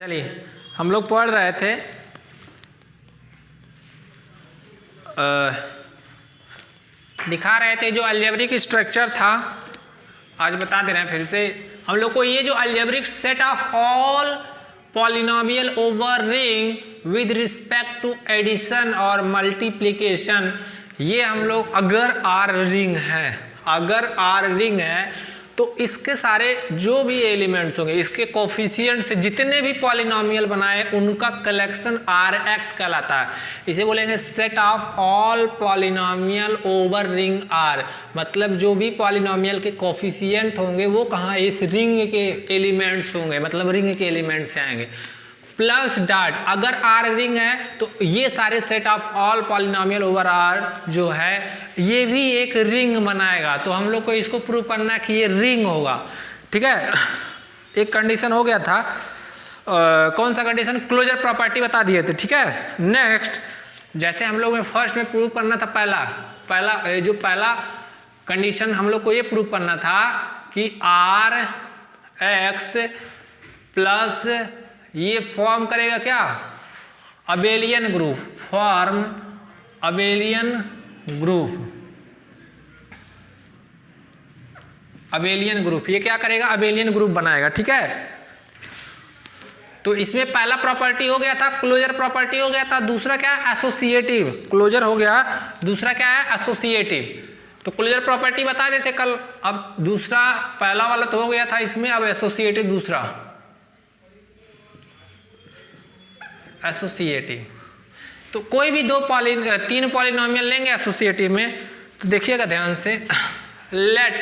चलिए हम लोग पढ़ रहे थे दिखा रहे थे जो अलजेब्रिक स्ट्रक्चर था। आज बता दे रहे हैं फिर से हम लोग को ये जो algebraic set of all polynomial over ring with respect to addition और मल्टीप्लिकेशन, ये हम लोग अगर आर रिंग है तो इसके सारे जो भी एलिमेंट्स होंगे, इसके कोफिशिएंट से जितने भी पॉलिनोमियल बनाए उनका कलेक्शन आर एक्स कहलाता है। इसे बोलेंगे set of all polynomial over ring R. मतलब जो भी पॉलिनोमियल के कोफिशिएंट होंगे वो कहाँ, इस रिंग के एलिमेंट्स होंगे, मतलब रिंग के एलिमेंट्स से आएंगे। प्लस डॉट, अगर आर रिंग है तो ये सारे set of all polynomial over R जो है ये भी एक रिंग बनाएगा। तो हम लोग को इसको प्रूव करना है कि ये रिंग होगा। ठीक है, एक कंडीशन हो गया था। कौन सा कंडीशन? क्लोजर प्रॉपर्टी बता दिए थे। ठीक है, नेक्स्ट जैसे हम लोग में फर्स्ट में प्रूव करना था पहला कंडीशन हम लोग को ये प्रूव करना था कि आर एक्स प्लस ये फॉर्म करेगा क्या, abelian group, form abelian group, ये क्या करेगा, अबेलियन ग्रुप बनाएगा। ठीक है, तो इसमें पहला प्रॉपर्टी हो गया था क्लोजर प्रॉपर्टी हो गया था, दूसरा क्या है, एसोसिएटिव। क्लोजर हो गया, दूसरा क्या है, एसोसिएटिव। तो क्लोजर प्रॉपर्टी बता देते कल। अब दूसरा, पहला वाला तो हो गया था इसमें, अब एसोसिएटिव दूसरा एसोसिएटिव। तो कोई भी तीन पॉलिनोमियल लेंगे एसोसिएटिव में, तो देखिएगा ध्यान से। लेट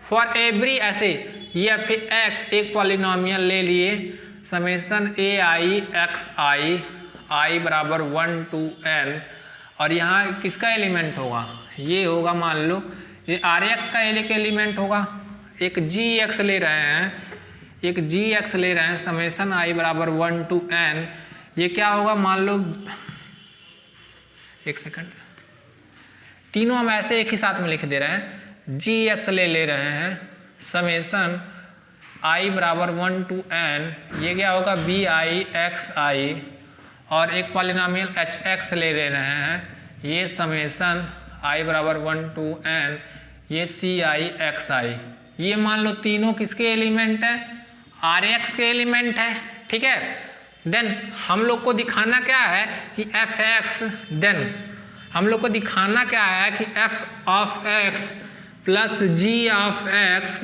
फॉर एवरी, ऐसे ये फिर एक्स एक पॉलिनोमियल ले लिए, समेशन ए आई एक्स आई बराबर 1 to n, और यहाँ किसका एलिमेंट होगा, ये होगा, मान लो ये आर एक्स का एक एलिमेंट होगा, एक जी एक्स ले रहे हैं, समेशन आई बराबर 1 to n। ये क्या होगा, मान लो, एक सेकंड, तीनों हम ऐसे एक ही साथ में लिख दे रहे हैं। जी एक्स ले रहे हैं, समेशन आई बराबर 1 to n, ये क्या होगा, बी आई एक्स आई, और एक पॉलिनोमियल एच एक्स ले रहे हैं, ये समेशन आई बराबर 1 to n, ये सी आई एक्स आई। ये मान लो तीनों किसके एलिमेंट है, आर एक्स के एलिमेंट है। ठीक है, देन हम लोग को दिखाना क्या है कि एफ एक्स, देन हम लोग को दिखाना क्या है कि F of X plus G of X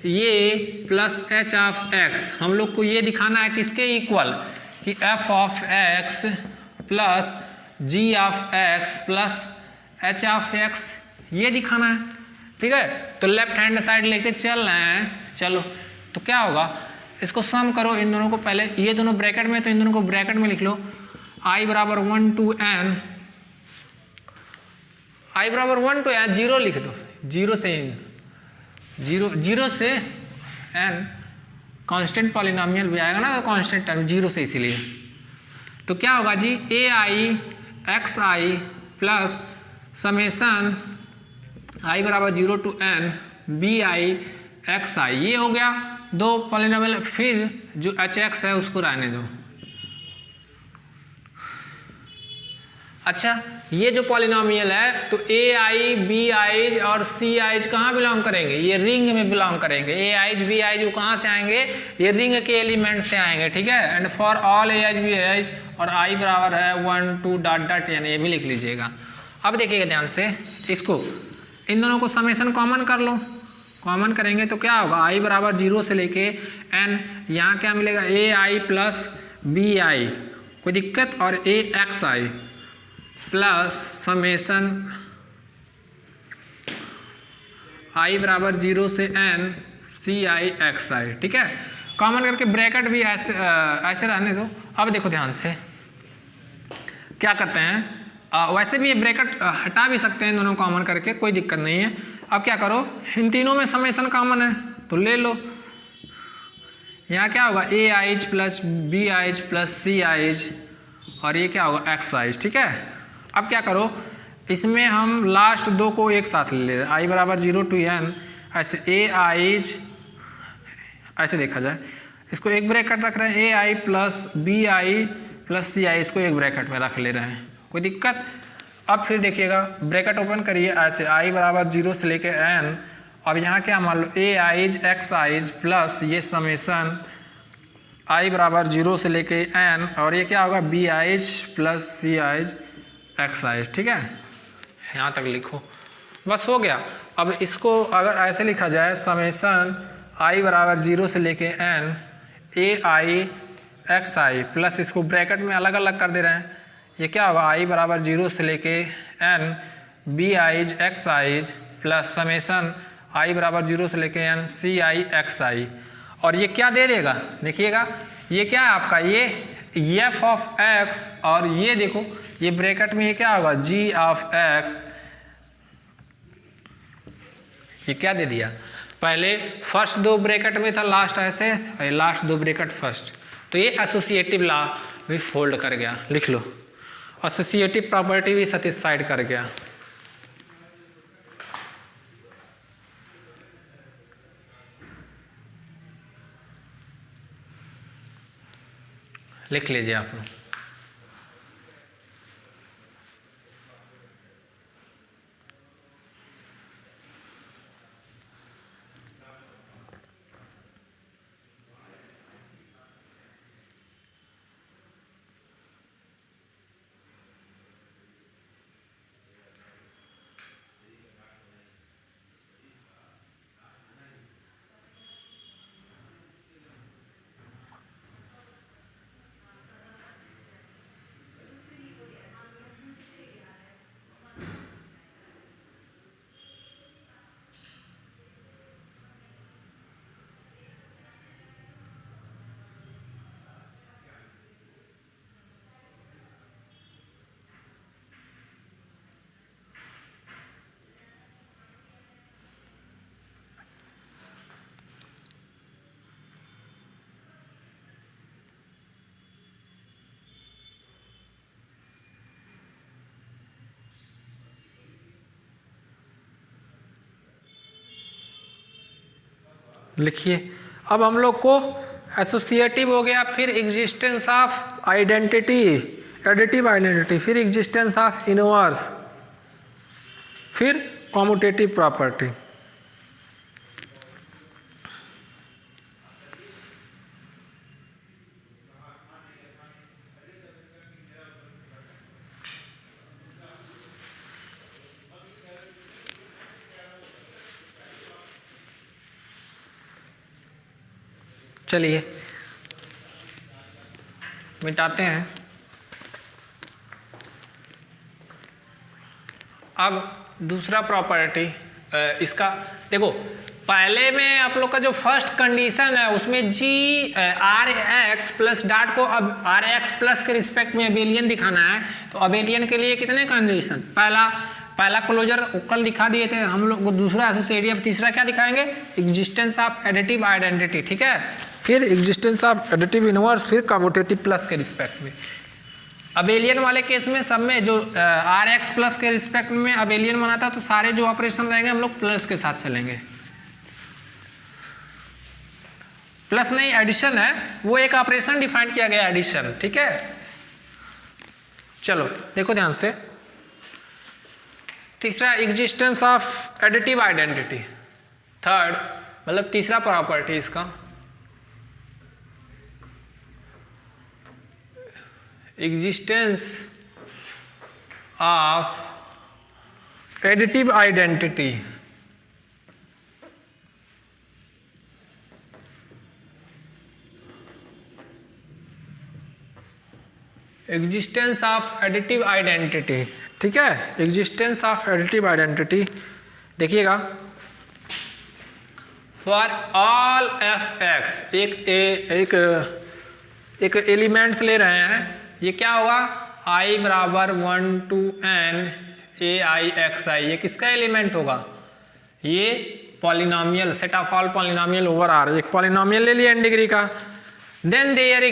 ये प्लस एच ऑफ एक्स, हम लोग को ये दिखाना है किसके इक्वल, कि F of X plus G of X plus H of X, ये दिखाना है। ठीक है, तो लेफ्ट हैंड साइड लेके चल रहे हैं। चलो, तो क्या होगा, इसको सम करो इन दोनों को, पहले ये दोनों ब्रैकेट में, तो इन दोनों को ब्रैकेट में लिख लो। आई बराबर 1 to n, आई बराबर 1 to n, जीरो लिख दो, जीरो से n, कांस्टेंट पॉलिनोमियल भी आएगा ना, तो कांस्टेंट टर्म जीरो से, इसीलिए तो क्या होगा G, A I X I plus summation I बराबर 0 to n B I X I, ये हो गया दो पॉलिनोमियल। फिर जो एच एक्स है उसको रहने दो। अच्छा, ये जो पॉलिनोमियल है तो ए आई बी आईज और सी आईज कहाँ बिलोंग करेंगे, ये रिंग में बिलोंग करेंगे। ए आईज बी आईज वो कहाँ से आएंगे, ये रिंग के एलिमेंट से आएंगे। ठीक है, and for all A I's B I's, और आई बराबर है 1 2 डॉट डॉट n, ये भी लिख लीजिएगा। अब देखिएगा ध्यान से, इसको इन दोनों को समेशन कॉमन कर लो। कॉमन करेंगे तो क्या होगा, आई बराबर 0 से लेके n, यहाँ क्या मिलेगा, ए आई प्लस बी आई, कोई दिक्कत, और ए x I plus summation I बराबर 0 से n सी आई एक्स आई। ठीक है, कॉमन करके ब्रैकेट भी ऐसे रहने दो। अब देखो ध्यान से क्या करते हैं, वैसे भी ये ब्रैकेट हटा भी सकते हैं दोनों कॉमन करके, कोई दिक्कत नहीं है। अब क्या करो, इन तीनों में समेशन कॉमन है तो ले लो। यहाँ क्या होगा, A i's plus B i's plus C i's, और ये क्या होगा, एक्स आईज। ठीक है, अब क्या करो, इसमें हम लास्ट दो को एक साथ ले रहे हैं, आई बराबर 0 to n, ऐसे ए आईज, ऐसे देखा जाए इसको एक ब्रैकेट रख रहे हैं, ए आई प्लस बी आई प्लस सी आई, इसको एक ब्रैकेट में रख ले रहे हैं, कोई दिक्कत। अब फिर देखिएगा ब्रैकेट ओपन करिए ऐसे, आई बराबर 0 से लेके n, अब यहाँ क्या मान लो ए आइज एक्स आइज प्लस ये समेसन आई बराबर 0 से लेके n, और ये क्या होगा बी आइज प्लस सी आइज एक्स आइज, ठीक है, यहाँ तक लिखो, बस हो गया। अब इसको अगर ऐसे लिखा जाए समेसन आई बराबर 0 से लेके n A I X I plus, इसको ब्रैकेट में अलग अलग कर दे रहे हैं, ये क्या होगा आई बराबर 0 से लेके n B eyes X i's plus summation I बराबर 0 से लेके n C I X I, और ये क्या दे देगा देखिएगा, ये क्या है आपका ये एफ ऑफ एक्स, और ये देखो ये ब्रैकेट में ये क्या होगा जी ऑफ एक्स, ये क्या दे दिया, पहले फर्स्ट दो ब्रैकेट में था, लास्ट ऐसे, लास्ट दो ब्रैकेट फर्स्ट, तो ये एसोसिएटिव लॉ भी फोल्ड कर गया, लिख लो एसोसिएटिव प्रॉपर्टी भी सेटिस्फाइड कर गया। लिख लीजिए आप लोग। लिखिए, अब हम लोग को एसोसिएटिव हो गया, फिर existence of identity, additive identity, फिर एग्जिस्टेंस ऑफ इनवर्स, फिर कॉम्यूटेटिव प्रॉपर्टी। चलिए मिटाते हैं। अब दूसरा प्रॉपर्टी इसका देखो, पहले में आप लोग का जो फर्स्ट कंडीशन है उसमें G R X plus dot को अब आर एक्स प्लस के रिस्पेक्ट में अबेलियन दिखाना है, तो अबेलियन के लिए कितने कंडीशन, पहला क्लोजर कल दिखा दिए थे हम लोग, दूसरा एसोसिएटिव, तीसरा क्या दिखाएंगे एग्जिस्टेंस ऑफ एडिटिव आइडेंटिटी, ठीक है, फिर एग्जिस्टेंस ऑफ एडिटिव इनवर्स, फिर कम्यूटेटिव प्लस के रिस्पेक्ट में। अबेलियन वाले केस में सब में जो आर एक्स प्लस के रिस्पेक्ट में अबेलियन बना था, तो सारे जो ऑपरेशन रहेंगे हम लोग प्लस के साथ चलेंगे, प्लस नहीं एडिशन है, वो एक ऑपरेशन डिफाइन किया गया एडिशन, ठीक है। चलो देखो ध्यान से, तीसरा existence of additive identity, third मतलब तीसरा प्रॉपर्टी इसका existence of additive identity, existence of additive identity, ठीक है, एग्जिस्टेंस ऑफ एडिटिव आइडेंटिटी। देखिएगा फॉर ऑल एफ एक्स, एक एलिमेंट्स ले रहे हैं, ये क्या होगा i बराबर 1 to n A I X I, ये किसका एलिमेंट होगा, ये polynomial, set of all polynomial over R, एक पॉलिनोमियल ले लिया n डिग्री का, then there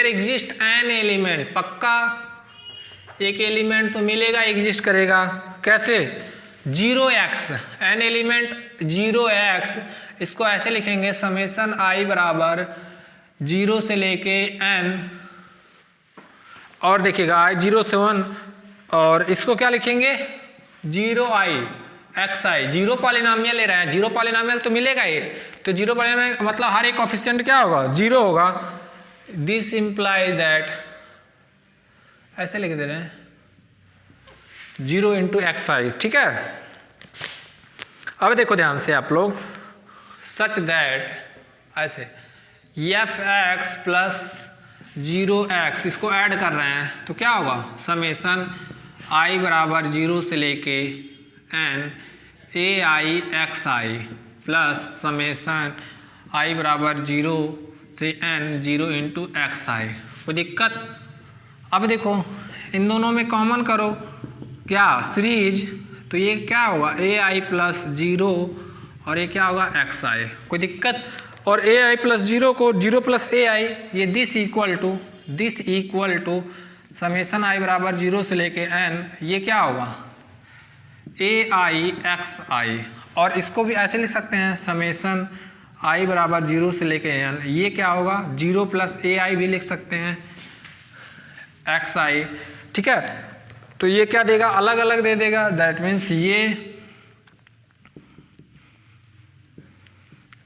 exist an element, पक्का एक एलिमेंट तो मिलेगा, एग्जिस्ट करेगा, कैसे 0x, एन एलिमेंट 0x इसको ऐसे लिखेंगे समेसन आई बराबर 0 से लेके n, और देखिएगा i 0 से 1, और इसको क्या लिखेंगे 0i xi। जीरो पॉलिनोमियल ले रहे हैं, जीरो पॉलिनोमियल तो मिलेगा ही, तो जीरो पॉलिनोमियल मतलब हर एक कोएफिशिएंट क्या होगा 0 होगा। दिस इंप्लाई दैट, ऐसे लिख दे रहे हैं 0 इंटू xi, ठीक है। अब देखो ध्यान से आप लोग, सच दैट ऐसे f(x) प्लस 0x इसको ऐड कर रहे हैं तो क्या होगा समेसन i बराबर 0 से लेके n ai xi plus summation i बराबर 0 से n 0 इंटू xi। कोई दिक्कत? अब देखो इन दोनों में कॉमन करो क्या सीरीज, तो ये क्या होगा ai प्लस 0 और ये क्या होगा xi। कोई दिक्कत? और ai प्लस 0 को 0 प्लस ai, ये this equal to summation i बराबर 0 से लेके n, ये क्या होगा ai xi। और इसको भी ऐसे लिख सकते हैं समेसन i बराबर 0 से लेके n, ये क्या होगा 0 प्लस ai भी लिख सकते हैं xi, ठीक है। तो ये क्या देगा अलग अलग दे देगा, दैट मीन्स ये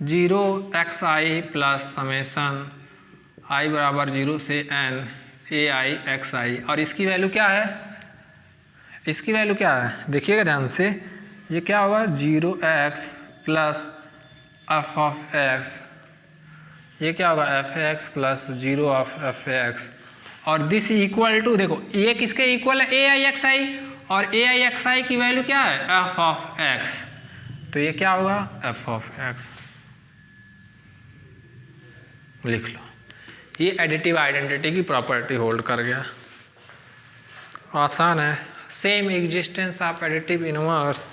0xi प्लस समेसन i बराबर 0 से n ai xi, और इसकी वैल्यू क्या है, इसकी वैल्यू क्या है देखिएगा ध्यान से, ये क्या होगा 0x plus f of x, ये क्या होगा f(x) प्लस 0 ऑफ f(x), और दिस इक्वल टू, देखो ये किसके इक्वल है ai xi, और ai xi की वैल्यू क्या है f ऑफ x, तो ये क्या होगा f ऑफ x। लिख लो, ये एडिटिव आइडेंटिटी की प्रॉपर्टी होल्ड कर गया। आसान है। Same existence of additive inverse,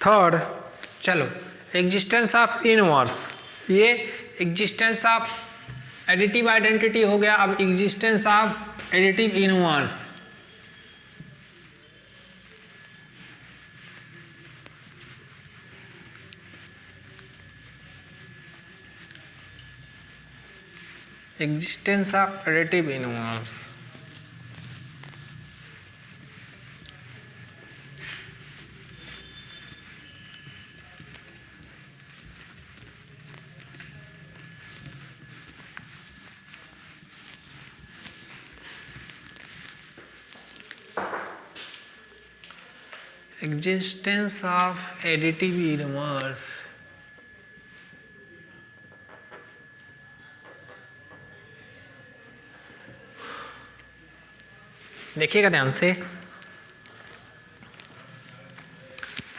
third, चलो एग्जिस्टेंस ऑफ इनवर्स, ये एग्जिस्टेंस ऑफ एडिटिव आइडेंटिटी हो गया। अब existence of additive inverse, existence of additive inverse, existence of additive inverse, देखिएगा ध्यान से,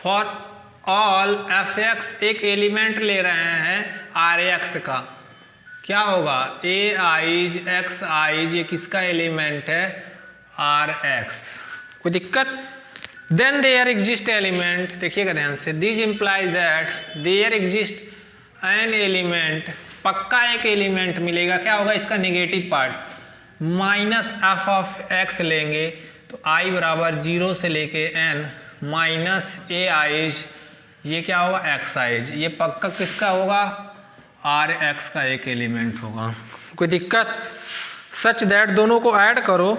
फॉर ऑल f(x) एक एलिमेंट ले रहे हैं r(x) का, क्या होगा ai xi, ये किसका एलिमेंट है r(x), कोई दिक्कत? देन देयर एग्जिस्ट एलिमेंट, देखिएगा ध्यान से, this implies that there exist an element पक्का एक एलिमेंट मिलेगा, क्या होगा इसका negative part, minus F of X लेंगे तो आई बराबर 0 से लेके n माइनस ए आइज, ये क्या होगा एक्स आइज, ये पक्का किसका होगा, आर एक्स का एक एलिमेंट होगा। कोई दिक्कत? सच दैट दोनों को ऐड करो,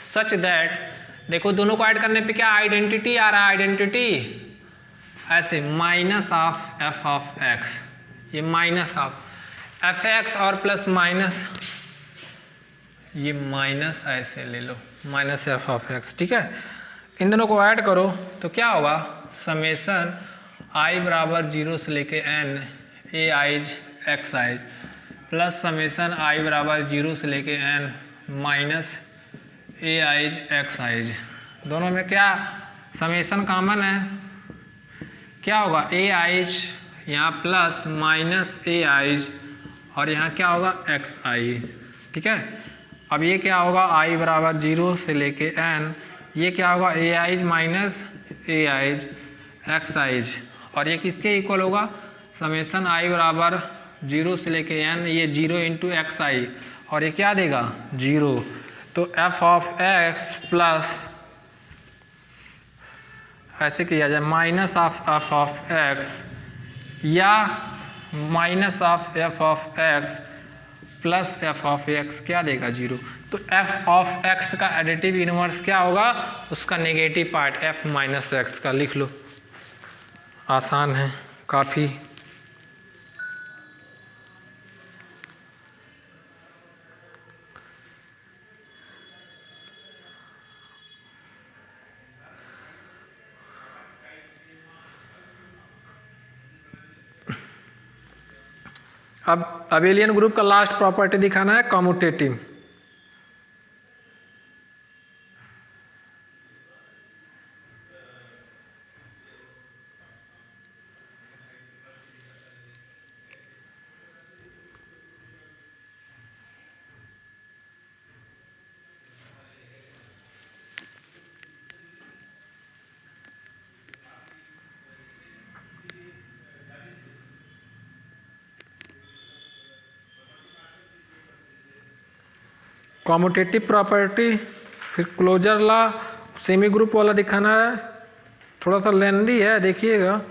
सच दैट देखो दोनों को ऐड करने पे क्या आइडेंटिटी आ रहा है, आइडेंटिटी ऐसे minus of F of X, ये माइनस ऑफ एफ एक्स और प्लस माइनस, ये माइनस ऐसे ले लो माइनस एफ ऑफ एक्स, ठीक है। इन दोनों को ऐड करो तो क्या होगा, समेसन आई बराबर 0 से लेके n A i's X i's plus summation I बराबर 0 से लेके n minus A i's X i's. दोनों में क्या समेसन कॉमन है, क्या होगा ए आइज यहाँ प्लस माइनस ए आइज और यहाँ क्या होगा एक्स आई, ठीक है। अब ये क्या होगा आई बराबर 0 से लेके n, ये क्या होगा A eyes minus A i's X i's और ये किसके इक्वल होगा, समेसन आई बराबर 0 से लेके n, ये 0 इंटू एक्स आई और ये क्या देगा 0, तो एफ ऑफ एक्स प्लस ऐसे किया जाए minus of F of X या minus of F of X plus F of X क्या देगा 0, तो एफ ऑफ एक्स का एडिटिव इनवर्स क्या होगा, उसका negative part F minus X का, लिख लो, आसान है काफ़ी। अब अबेलियन ग्रुप का लास्ट प्रॉपर्टी दिखाना है, कम्यूटेटिव। कॉम्यूटेटिव प्रॉपर्टी, फिर क्लोजर लॉ, सेमी ग्रुप वाला दिखाना है, थोड़ा सा लेंदी है देखिएगा।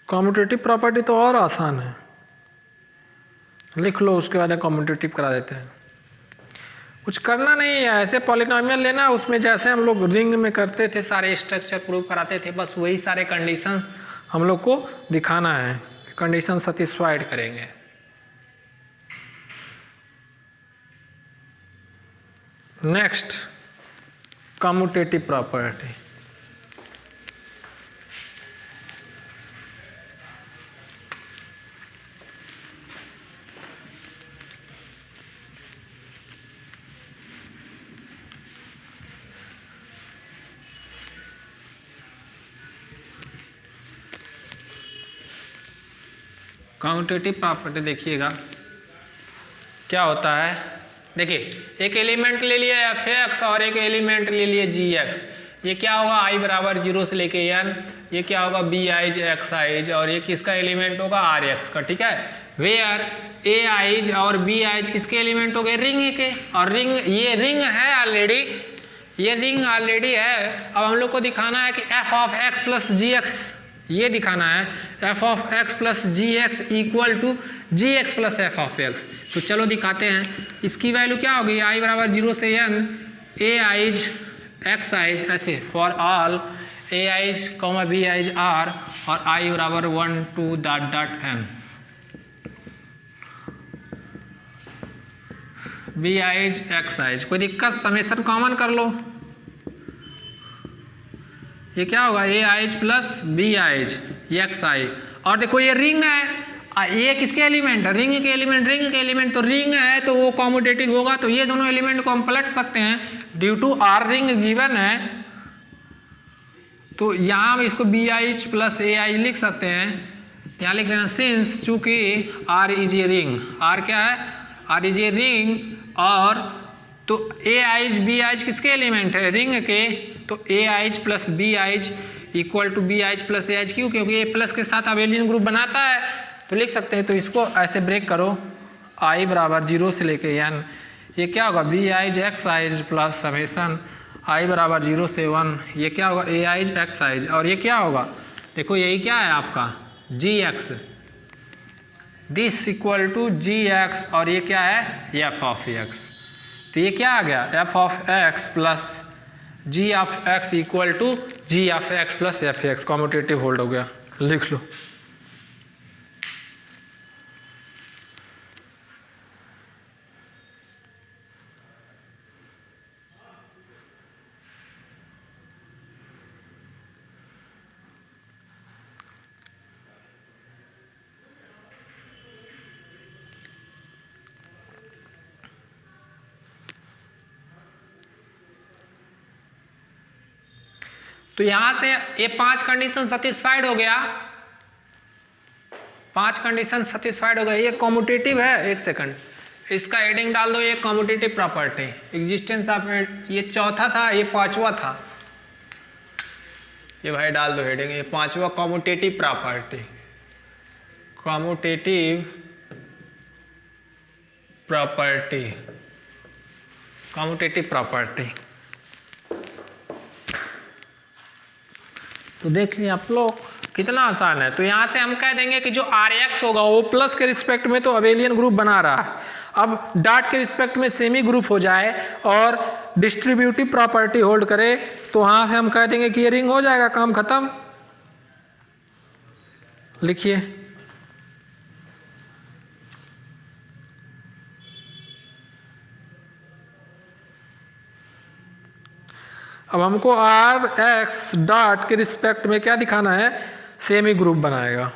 कम्यूटेटिव प्रॉपर्टी तो और आसान है, लिख लो, उसके बाद कम्यूटेटिव करा देते हैं। कुछ करना नहीं है, ऐसे पॉलिनोमियल लेना, उसमें जैसे हम लोग रिंग में करते थे, सारे स्ट्रक्चर प्रूव कराते थे, बस वही सारे कंडीशन हम लोग को दिखाना है, कंडीशन सेटिस्फाइड करेंगे। Next commutative property, commutative property देखिएगा क्या होता है। देखिए एक एलिमेंट ले लिया एफ एक्स और एक एलिमेंट ले लिया जी एक्स, ये क्या होगा आई बराबर 0 से लेके n, ये क्या होगा बी आइज एक्स आइज और ये किसका एलिमेंट होगा आर एक्स का, ठीक है। वेयर ए आइज और बी आइज किसके एलिमेंट हो गए, रिंग के, और रिंग ये रिंग है ऑलरेडी, ये रिंग ऑलरेडी है। अब हम लोग को दिखाना है कि F of X plus G X, ये दिखाना है F of X plus G X equal to G X plus F of X. तो चलो दिखाते हैं, इसकी वैल्यू क्या होगी, आई बराबर 0 से n A i's X i's ऐसे for all A i's comma B i's R और आई बराबर 1 2 dot dot n। B eyes X i's, कोई दिक्कत? समेशन कॉमन कर लो, ये क्या होगा A i's plus B eyes X I. और देखो ये रिंग है, ये किसके एलिमेंट है? रिंग के एलिमेंट, रिंग के एलिमेंट तो रिंग है तो वो कॉम्यूटेटिव होगा, तो ये दोनों एलिमेंट को हम पलट सकते हैं due to R ring given है। तो यहाँ हम इसको B i's plus A I लिख सकते हैं, यहाँ लिख लेना सिंस चूंकि R is a ring, R क्या है? R is a ring. और तो ए आइज बी आइज किसके एलिमेंट है? रिंग के, तो A i's plus B i's equal to B i's plus A i's, क्यों? क्योंकि ए प्लस के साथ अबेलियन ग्रुप बनाता है, तो लिख सकते हैं। तो इसको ऐसे ब्रेक करो, आई बराबर 0 से लेके n, ये क्या होगा? B eyes X i's plus summation I बराबर 0 से 1, ये क्या होगा? A i's X i's. और ये क्या होगा? देखो यही क्या है आपका G X, this equal to G X, और ये क्या है? F of X. तो ये क्या आ गया? F of X plus G of X equal to G of X plus F X, commutative hold हो गया, लिख लो। तो यहां से ये 5 कंडीशन सेटिस्फाइड हो गया, 5 कंडीशन सेटिस्फाइड हो गया। ये कॉम्यूटेटिव है, एक सेकंड इसका हेडिंग डाल दो, ये कॉम्यूटेटिव प्रॉपर्टी एग्जिस्टेंस ऑफ, ये चौथा था, ये पांचवा था, ये भाई डाल दो हेडिंग, ये पांचवा commutative property, commutative property, commutative property. तो देख लिया आप लोग, कितना आसान है। तो यहाँ से हम कह देंगे कि जो आर एक्स होगा वो प्लस के रिस्पेक्ट में तो अबेलियन ग्रुप बना रहा है, अब डॉट के रिस्पेक्ट में सेमी ग्रुप हो जाए और डिस्ट्रीब्यूटिव प्रॉपर्टी होल्ड करे, तो वहाँ से हम कह देंगे कि ये रिंग हो जाएगा, काम खत्म। लिखिए, अब हमको आर एक्स डॉट के रिस्पेक्ट में क्या दिखाना है? सेमी ग्रुप बनाएगा।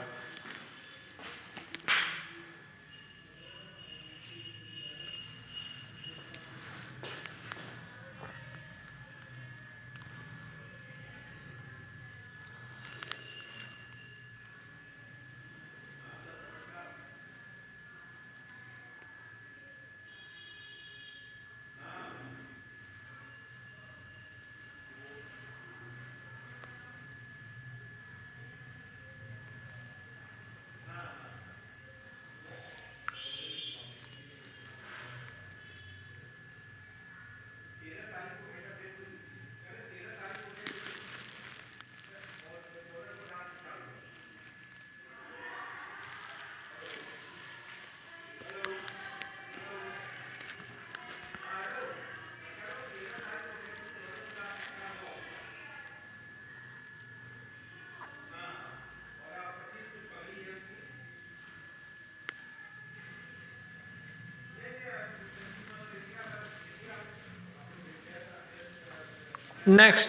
नेक्स्ट,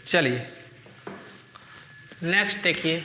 चलिए नेक्स्ट देखिए,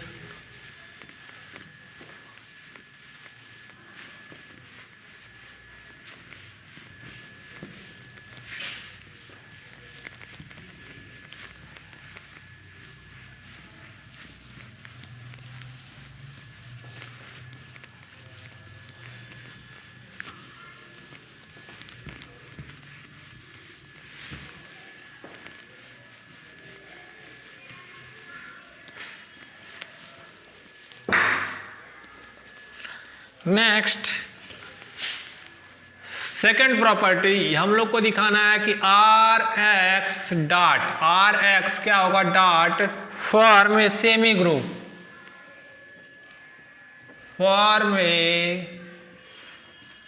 नेक्स्ट सेकंड प्रॉपर्टी हम लोग को दिखाना है कि R X dot, R X क्या होगा? Dot form A semigroup, form A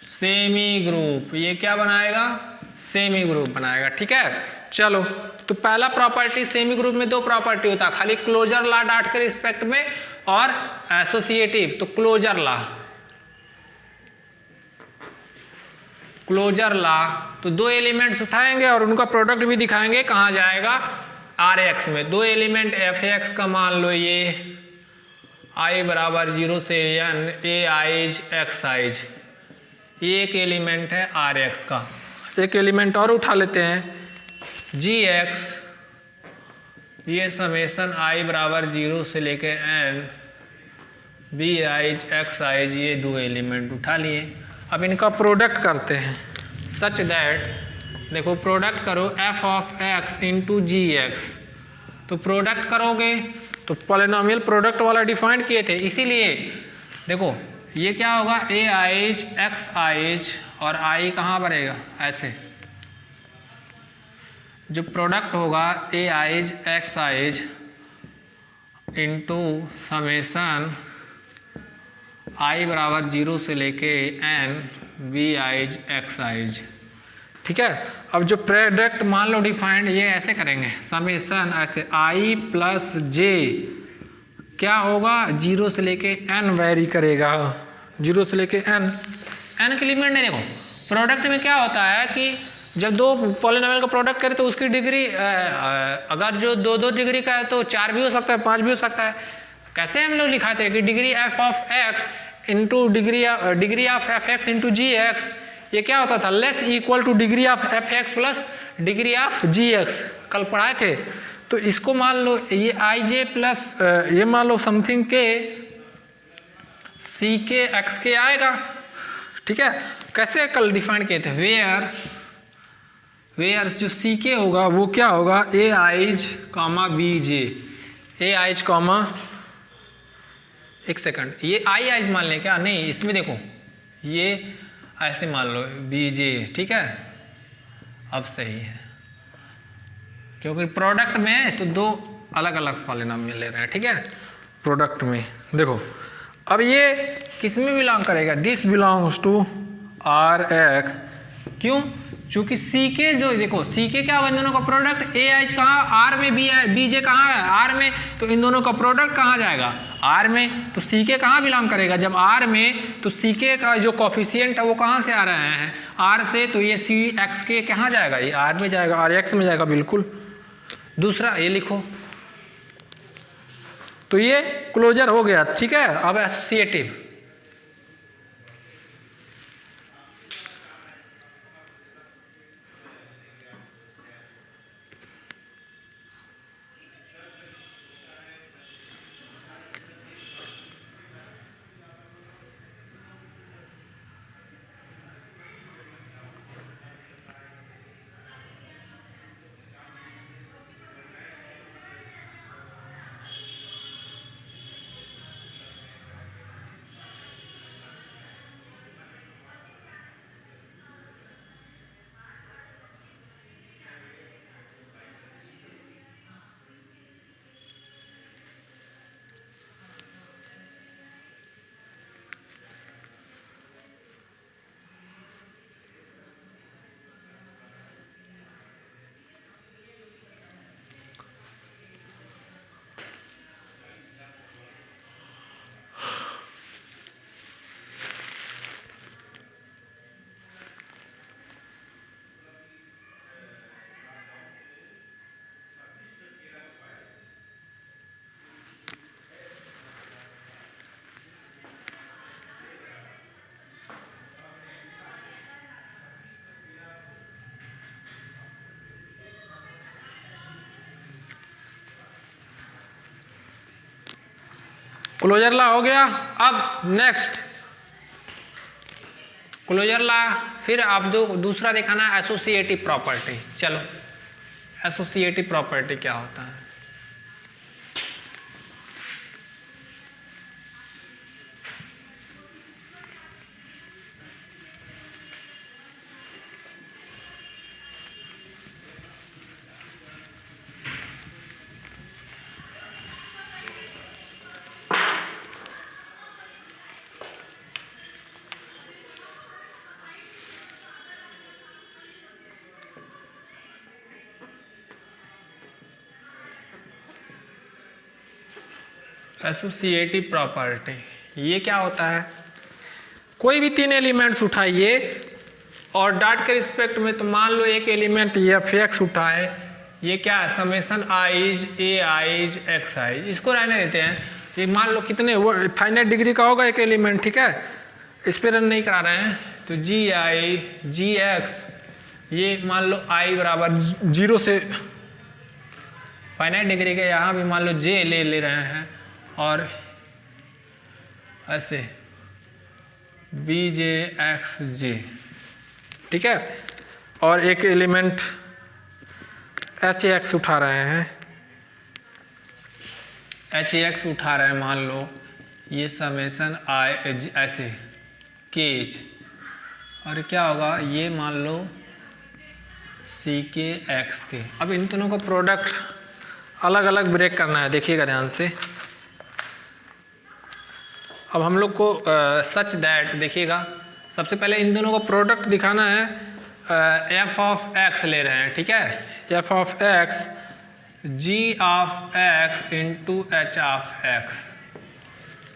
semigroup, ये क्या बनाएगा? सेमी ग्रुप बनाएगा। ठीक है, चलो तो पहला प्रॉपर्टी, सेमी ग्रुप में दो प्रॉपर्टी होता है, खाली क्लोजर लॉ डॉट के रिस्पेक्ट में और एसोसिएटिव। तो क्लोजर लॉ, क्लोजर ला, तो दो एलिमेंट्स उठाएंगे और उनका प्रोडक्ट भी दिखाएंगे, कहाँ जाएगा, आर एक्स में। दो एलिमेंट एफ एक्स का मान लो ये आई बराबर 0 से n A i's X I's, ये एक एलिमेंट है आर एक्स का। एक एलिमेंट और उठा लेते हैं जी एक्स, ये समेसन आई बराबर 0 से लेके n B eyes X I's, ये दो एलिमेंट उठा लिए। अब इनका प्रोडक्ट करते हैं सच दैट, देखो प्रोडक्ट करो F of X into G X, तो प्रोडक्ट करोगे तो पॉलिनोमियल प्रोडक्ट वाला डिफाइन किए थे, इसीलिए देखो ये क्या होगा, ए आइज एक्स आइज और आई कहाँ बनेगा ऐसे, जो प्रोडक्ट होगा A i's X i's into summation I बराबर 0 से लेके n B eyes X i's, ठीक है। अब जो प्रोडक्ट मान लो डिफाइंड, ये ऐसे करेंगे समेसन ऐसे आई प्लस जे क्या होगा 0 से लेके n वेरी करेगा, 0 से लेके n के लिमिट नहीं। देखो प्रोडक्ट में क्या होता है कि जब दो पॉलिनोमियल का प्रोडक्ट करें तो उसकी डिग्री अगर जो दो डिग्री का है तो 4 भी हो सकता है, 5 भी हो सकता है। कैसे हम लोग लिखाते हैं कि degree F of X into degree of F X into G X, ये क्या होता था, less equal to degree of F X plus degree of G X, कल पढ़ाए थे। तो इसको मान लो ये आई जे प्लस ये मान लो समथिंग के सी के एक्स के आएगा, ठीक है। कैसे कल डिफाइन किए थे, वेयर जो सी के होगा वो क्या होगा, A i's comma B J, A i's comma, एक सेकंड, ये आई आइज मान लें क्या, नहीं इसमें देखो ये ऐसे मान लो बी जे, ठीक है। अब सही है क्योंकि प्रोडक्ट में तो दो अलग अलग पॉलिनोमियल ले रहे हैं, ठीक है। प्रोडक्ट में देखो अब ये किस में बिलोंग करेगा, this belongs to R X, क्यों, चूंकि सी के जो देखो सी के क्या होगा, इन दोनों का प्रोडक्ट ए एच कहाँ, आर में, बी जे कहाँ है आर में, तो इन दोनों का प्रोडक्ट कहाँ जाएगा आर में। तो सी के कहाँ बिलोंग करेगा, जब आर में, तो सी के का जो कॉफिशिएंट है वो कहाँ से आ रहे हैं आर से, तो ये सी एक्स के कहाँ जाएगा, ये आर में जाएगा, आर एक्स में जाएगा, बिल्कुल। दूसरा ये लिखो, तो ये क्लोजर हो गया, ठीक है। अब एसोसिएटिव, क्लोजर ला हो गया। अब नेक्स्ट क्लोजर ला, फिर आप दूसरा दिखाना एसोसिएटिव प्रॉपर्टी। चलो एसोसिएटिव प्रॉपर्टी क्या होता है, एसोसिएटिव प्रॉपर्टी ये क्या होता है, कोई भी तीन एलिमेंट्स उठाइए, और डॉट के रिस्पेक्ट में तो मान लो एक एलिमेंट ये एफ एक्स उठाए, ये क्या है summation eyes a eyes x eyes, इसको रहने देते हैं। ये मान लो कितने वो फाइनाइट डिग्री का होगा एक एलिमेंट, ठीक है, इस पर रन नहीं करा रहे हैं। तो जी आई जी एक्स ये मान लो आई बराबर 0 से फाइनाइट डिग्री के, यहाँ भी मान लो जे ले रहे हैं और ऐसे बी जे एक्स जे, ठीक है। और एक एलिमेंट एच एक्स उठा रहे हैं, एच एक्स उठा रहे हैं मान लो, ये समेसन आई ऐसे केज, और क्या होगा ये मान लो सी के एक्स के। अब इन दोनों का प्रोडक्ट अलग अलग ब्रेक करना है, देखिएगा ध्यान से। अब हम लोग को सच दैट देखिएगा, सबसे पहले इन दोनों का प्रोडक्ट दिखाना है। एफ ऑफ एक्स ले रहे हैं, ठीक है, F of X G of X into H of X.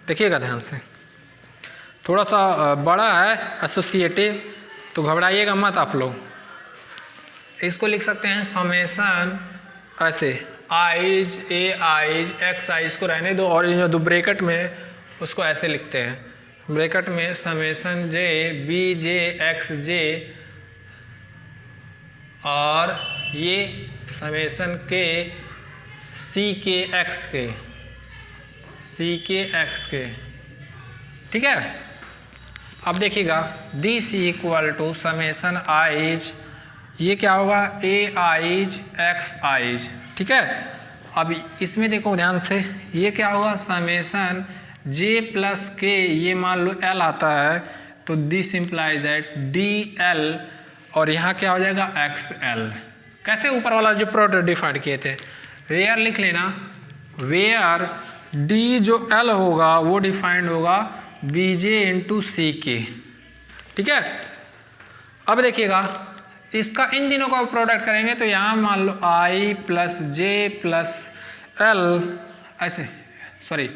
देखिएगा ध्यान से, थोड़ा सा बड़ा है एसोसिएटिव, तो घबराइएगा मत आप लोग। इसको लिख सकते हैं समेसन ऐसे eyes A i's X eyes को रहने दो, और ये जो ब्रैकेट में उसको ऐसे लिखते हैं, ब्रैकेट में summation J B J X J, और ये समेसन के सी के एक्स के, सी के एक्स के, ठीक है। अब देखिएगा this equal to summation I's, ये क्या होगा ए आइज एक्स आइज, ठीक है। अब इसमें देखो ध्यान से, ये क्या होगा समेसन जे प्लस के, ये मान लो एल आता है, तो this implies that D L, और यहाँ क्या हो जाएगा एक्स एल। कैसे ऊपर वाला जो प्रोडक्ट डिफाइन किए थे, वेयर लिख लेना, वेयर डी जो एल होगा वो डिफाइंड होगा बी जे इंटू सी के, ठीक है। अब देखिएगा इसका इन दिनों का प्रोडक्ट करेंगे, तो यहाँ मान लो आई प्लस जे प्लस एल ऐसे, सॉरी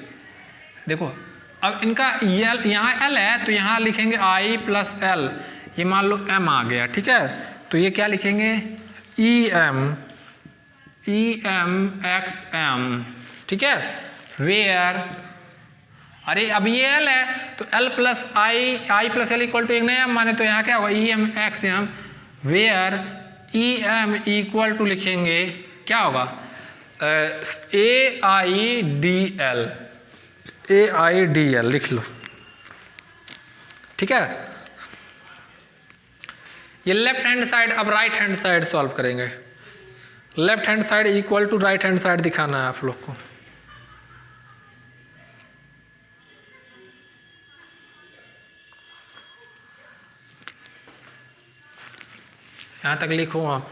देखो, अब इनका यहाँ एल है तो यहाँ लिखेंगे आई प्लस एल, ये मान लो एम आ गया, ठीक है। तो ये क्या लिखेंगे ई एम एक्स एम, ठीक है। वेयर, अरे अब ये एल है तो L plus I plus L equal to एक नया माने, तो यहाँ क्या होगा E M X M. Where E M equal to लिखेंगे क्या होगा A I D L, A I D L लिख लो, ठीक है। ये लेफ्ट हैंड साइड, अब राइट हैंड साइड सॉल्व करेंगे। Left hand side equal to right hand side दिखाना है आप लोग को। यहां तक लिखो आप।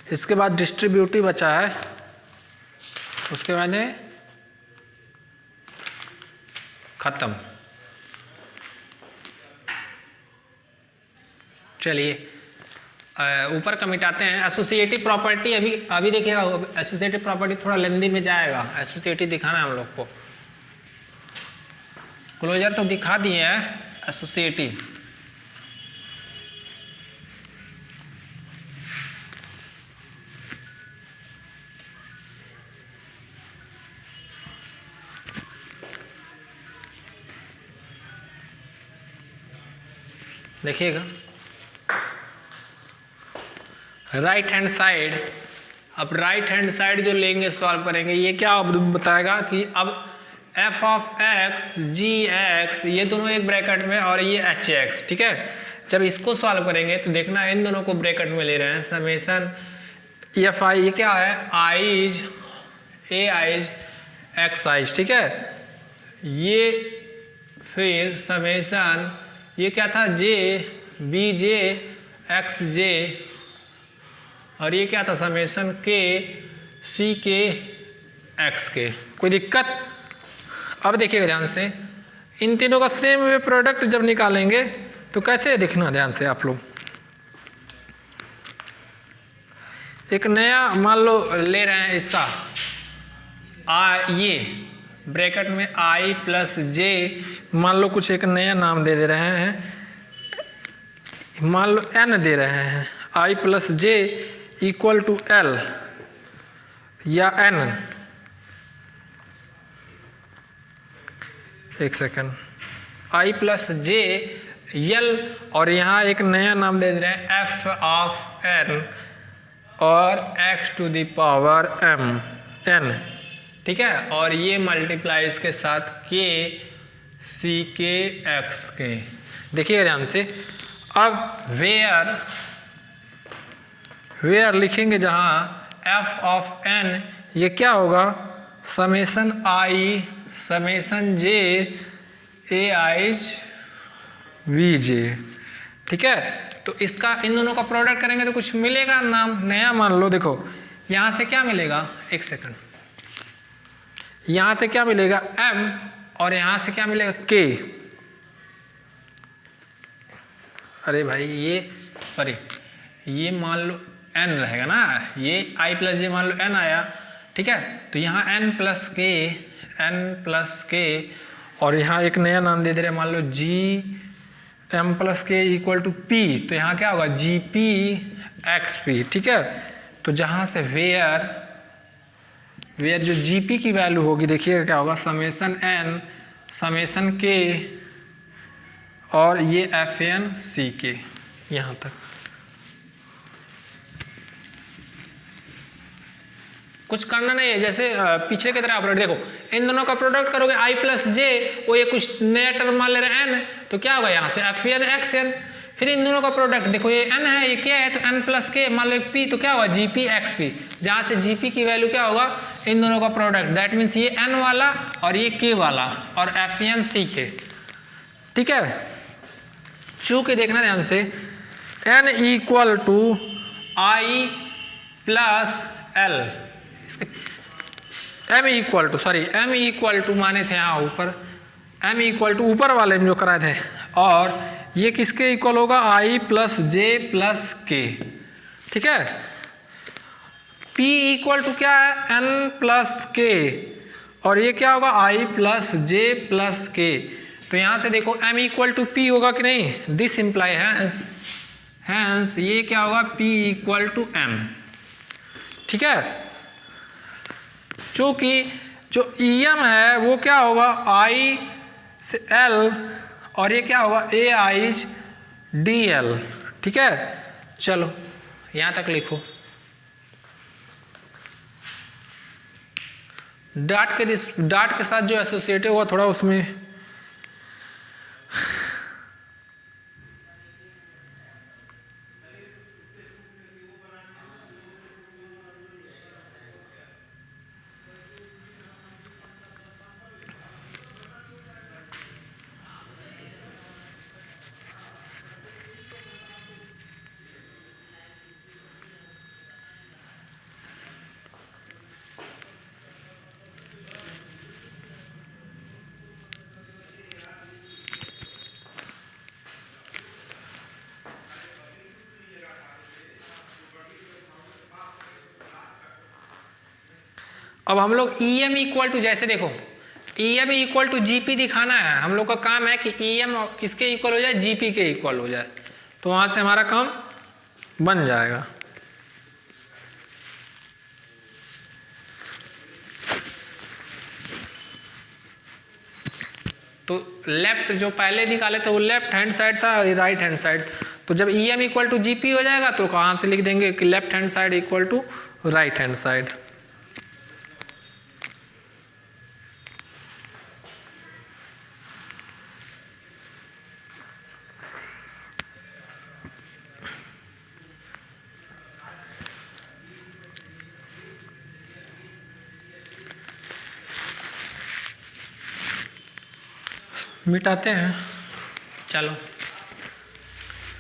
इसके बाद डिस्ट्रीब्यूटिव बचा है, उसके बाद में खत्म। चलिए ऊपर का मिटाते हैं। एसोसिएटिव प्रॉपर्टी अभी देखिए, एसोसिएटिव प्रॉपर्टी थोड़ा लेंदी में जाएगा, एसोसिएटिव दिखाना है हम लोग को। क्लोजर तो दिखा दिए हैं, एसोसिएटिव देखिएगा राइट हैंड साइड। अब राइट हैंड साइड जो लेंगे सॉल्व करेंगे, ये क्या बताएगा कि अब F of X G X, ये दोनों एक ब्रैकेट में, और ये एच एक्स, ठीक है। जब इसको सॉल्व करेंगे तो देखना इन दोनों को ब्रैकेट में ले रहे हैं, समेसन एफ आई, ये क्या है, eyes a eyes x eyes, ठीक है। ये फिर समेसन ये क्या था, जे बी जे एक्स जे, और ये क्या था, समेसन के सी के एक्स के। कोई दिक्कत? अब देखिएगा ध्यान से, इन तीनों का सेम वे प्रोडक्ट जब निकालेंगे तो कैसे देखना ध्यान से आप लोग। एक नया मान लो ले रहे हैं इसका ये ब्रैकेट में आई प्लस जे, मान लो कुछ एक नया नाम दे रहे हैं, मान लो एन दे रहे हैं, I plus J equal to L या एन। एक second, I plus J L, और यहाँ एक नया नाम दे रहे हैं एफ ऑफ एन और X to the power M N, ठीक है। और ये मल्टीप्लाई इसके साथ के सी के एक्स के। देखिएगा ध्यान से, अब वेयर लिखेंगे जहाँ एफ ऑफ एन, ये क्या होगा, summation I summation J A i's V J, ठीक है। तो इसका इन दोनों का प्रोडक्ट करेंगे तो कुछ मिलेगा नाम नया, मान लो देखो यहाँ से क्या मिलेगा, एक सेकंड, यहाँ से क्या मिलेगा m और यहाँ से क्या मिलेगा k। अरे भाई ये सॉरी, ये मान लो n रहेगा ना, ये i प्लस जे मान लो n आया, ठीक है। तो यहाँ n प्लस k, और यहाँ एक नया नाम दे दे रहे मान लो g m प्लस के इक्वल टू p, तो यहाँ क्या होगा जी पी एक्स पी, ठीक है। तो जहाँ से वेयर जो जी पी की वैल्यू होगी, देखिएगा क्या होगा, समेसन n समेसन k और ये एफ एन सी के, यहाँ तक। कुछ करना नहीं है, जैसे पीछे की तरह ऑपरेट, देखो इन दोनों का प्रोडक्ट करोगे आई प्लस जे, वो ये कुछ नया टर्म मान ले रहे हैं n, तो क्या होगा यहाँ से एफ एन एक्स एन, फिर इन दोनों का प्रोडक्ट देखो ये n है, ये क्या है, तो n प्लस के मान लो एक p, तो क्या होगा जी पी एक्स पी, जहाँ से जी पी की वैल्यू क्या होगा, इन दोनों का प्रोडक्ट, दैट मीन्स ये n वाला और ये k वाला और एफ एन सी के, ठीक है। चूंकि देखना ध्यान से, n equal to I plus L, m equal to माने थे यहाँ ऊपर, m इक्वल टू ऊपर वाले में जो कराए थे, और ये किसके इक्वल होगा, i प्लस जे प्लस के, ठीक है। p इक्वल टू क्या है, n प्लस के, और ये क्या होगा i प्लस जे प्लस के। तो यहाँ से देखो m इक्वल टू p होगा कि नहीं, दिस इम्प्लाई हैंस ये क्या होगा, p इक्वल टू m, ठीक है। चूंकि जो EM है वो क्या होगा, I से L, और ये क्या होगा ए आई डी एल, ठीक है। चलो यहाँ तक लिखो, डाट के साथ जो एसोसिएटिव हुआ थोड़ा उसमें अब हम लोग EM इक्वल टू, जैसे देखो EM इक्वल टू GP दिखाना है, हम लोग का काम है कि EM किसके इक्वल हो जाए, GP के इक्वल हो जाए, तो वहां से हमारा काम बन जाएगा। तो लेफ्ट जो पहले निकाले थे वो लेफ्ट हैंड साइड था, राइट हैंड साइड, तो जब EM इक्वल टू GP हो जाएगा तो कहाँ से लिख देंगे कि left hand side equal to right hand side. मिटाते हैं। चलो